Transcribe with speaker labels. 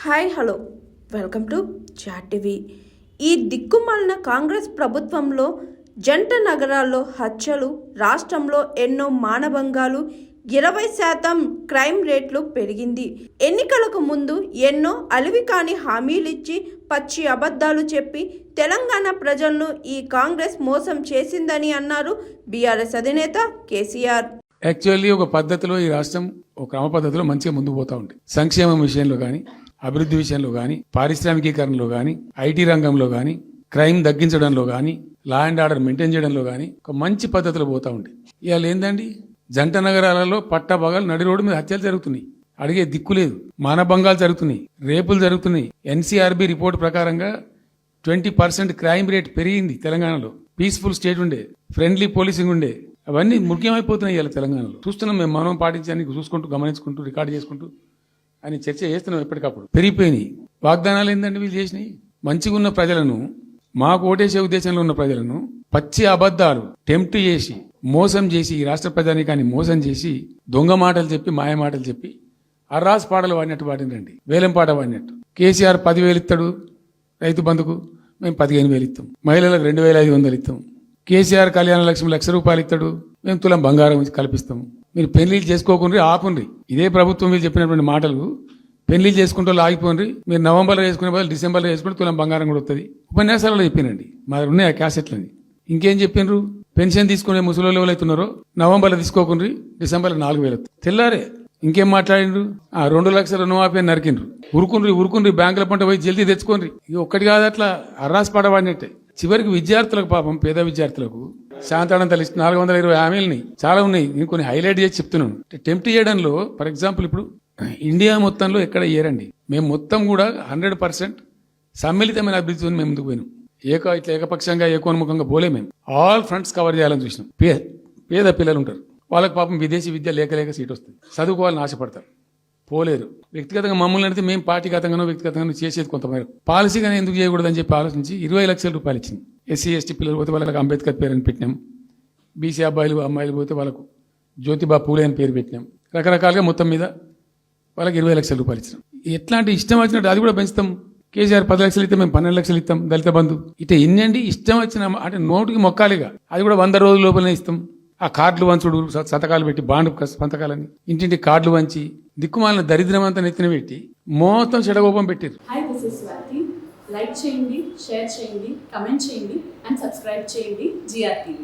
Speaker 1: Hi hello welcome to chat TV. ఈ దిక్కుమాలిన కాంగ్రెస్ ప్రభుత్వంలో జంట నగరాల్లో హత్యలు, రాష్ట్రంలో ఎన్నో మానభంగాలు, 20% క్రైమ్ రేట్లు పెరిగింది. ఎన్నికలకు ముందు ఎన్నో అలివికాని హామీలిచ్చి పచ్చి అబద్ధాలు చెప్పి తెలంగాణ ప్రజలను ఈ కాంగ్రెస్ మోసం చేసిందని అన్నారు బీఆర్ఎస్ అధినేత కేసీఆర్.
Speaker 2: యాక్చువల్లీ ఒక పద్ధతిలో ఈ రాష్ట్రం ఒక క్రమ పద్ధతిలో మంచిగా ముందుకు పోతా ఉంది. సంక్షేమం విషయంలో కానీ, అభివృద్ధి విషయంలో కానీ, పారిశ్రామికీకరణలో కానీ, ఐటీ రంగంలో కానీ, క్రైమ్ తగ్గించడంలో కానీ, లా అండ్ ఆర్డర్ మెయింటైన్ చేయడంలో కానీ ఒక మంచి పద్ధతిలో పోతా ఉంది. ఇవాళ ఏందండి, జంట నగరాలలో పట్టబగలు నడి రోడ్డు మీద హత్యలు జరుగుతున్నాయి. అడిగే దిక్కు లేదు. మానభంగాలు జరుగుతున్నాయి, రేపులు జరుగుతున్నాయి. ఎన్సీఆర్బీ రిపోర్ట్ ప్రకారంగా 20% క్రైమ్ రేట్ పెరిగింది తెలంగాణలో. పీస్ఫుల్ స్టేట్ ఉండే, ఫ్రెండ్లీ పోలీసింగ్ ఉండే, అవన్నీ ముఖ్యమైపోతున్నాయి ఇవాళ తెలంగాణలో. చూస్తున్నాం మేము, మనం పాటించడానికి చూసుకుంటూ, గమనించుకుంటూ, రికార్డు చేసుకుంటూ అని చర్చ చేస్తున్నాం. ఎప్పటికప్పుడు పెరిగిపోయినాయి. వాగ్దానాలు ఏంటంటే వీళ్ళు చేసినాయి. మంచిగా ఉన్న ప్రజలను, మాకు ఓటేసే ఉద్దేశంలో ఉన్న ప్రజలను పచ్చి అబద్ధాలు టెంప్ట్ చేసి, మోసం చేసి, ఈ రాష్ట్ర ప్రజానీకాన్ని మోసం చేసి, దొంగ మాటలు చెప్పి, మాయ మాటలు చెప్పి, అర్రాస్ పాటలు వాడినట్టు వాడినండి. వేలం పాట వాడినట్టు. కేసీఆర్ 10,000 ఇస్తాడు రైతు బంధుకు, మేము 15,000 ఇస్తాం. మహిళలకు 2,500 ఇస్తాం. కేసీఆర్ కళ్యాణ లక్ష్మి ₹1,00,000 ఇస్తాడు, మేము తులం బంగారం కల్పిస్తాము. మీరు పెళ్లిళ్ళు చేసుకోకుండా ఆపుండ్రి. ఇదే ప్రభుత్వం మీరు చెప్పినటువంటి మాటలు, పెళ్లిళ్ళు చేసుకుంటూ ఆగిపోండి, మీరు నవంబర్లో చేసుకునే బదులు డిసెంబర్లో చేసుకుంటే తులం బంగారం కూడా వస్తుంది. ఉపన్యాసాలలో చెప్పినండి, మా దగ్గర ఉన్నాయి ఆ క్యాసెట్లని. ఇంకేం చెప్పిండ్రు, పెన్షన్ తీసుకునే ముసలి ఎవరైతున్నారో నవంబర్లో తీసుకోకుండా డిసెంబర్లో 4,000 తెల్లారే. ఇంకేం మాట్లాడిండ్రు, 2 లక్షల రుణమాఫీ అని నరికిండ్రు. ఉరుకుండ్రి బ్యాంకుల పంట పోయి జల్దీ తెచ్చుకోండి. ఇది ఒక్కటి కాదు, అట్లా అర్రాస్ పడవాడినట్టే. చివరికి విద్యార్థులకు, పాపం పేద విద్యార్థులకు శాంతాడంత లిస్ట్ 420 హామీలని చాలా ఉన్నాయి. నేను కొన్ని హైలైట్ చేసి చెప్తున్నాను. టెంప్ట్ చేయడంలో ఫర్ ఎగ్జాంపుల్ ఇప్పుడు ఇండియా మొత్తంలో ఎక్కడ ఇయ్యరండి. మేము మొత్తం కూడా 100% సమ్మిళితమైన అభివృద్ధితో మేము ముందుకు పోయినాం. ఇట్లా ఏకపక్షంగా ఏకోన్ముఖంగా పోలే. మేము ఆల్ ఫ్రంట్స్ కవర్ చేయాలని చూసినాం. పేద పిల్లలు ఉంటారు, వాళ్ళకి పాపం విదేశీ విద్య లేక సీట్ వస్తుంది, చదువుకోవాలని ఆశపడతారు, పోలేరు. వ్యక్తిగతంగా మమ్మల్ని అడిగితే మేము పార్టీగతంగానో వ్యక్తిగతంగానో చేసేది కొంతమేరకు. పాలసీగానే ఎందుకు చేయకూడదని చెప్పి ఆలోచించి 20 లక్షల రూపాయలు ఇచ్చింది. ఎస్సీ ఎస్టీ పిల్లలు పోతే వాళ్ళకి అంబేద్కర్ పేరు అని పెట్టినాం. బీసీ అమ్మాయిలు పోతే వాళ్ళకు జ్యోతిబా పూలే అని పేరు పెట్టినాం. రకరకాలుగా మొత్తం మీద వాళ్ళకి 20 లక్షల రూపాయలు ఇచ్చినాం. ఎట్లాంటి ఇష్టం వచ్చినట్టు అది కూడా పెంచుతాం. కేసీఆర్ 10 లక్షలు ఇస్తాం, మేము 12 లక్షలు ఇస్తాం. దళిత బంధు ఇట్లా ఎన్నండి ఇష్టం వచ్చిన అంటే నోటికి మొక్కాలిగా. అది కూడా 100 రోజుల లోపలనే ఇస్తాం. ఆ కార్డులు వంచుడు, సంతకాలు పెట్టి, బాండ్ సంతకాలని ఇంటింటి కార్డులు వంచి, దిక్కుమాలిన దరిద్రం అంతా నెత్తిన పెట్టి మొత్తం చెడగోపం పెట్టారు.
Speaker 3: Hi, this is Swathi. Like చేయండి, షేర్ చేయండి, కమెంట్ చేయండి అండ్ సబ్స్క్రైబ్ చేయండి GRTV.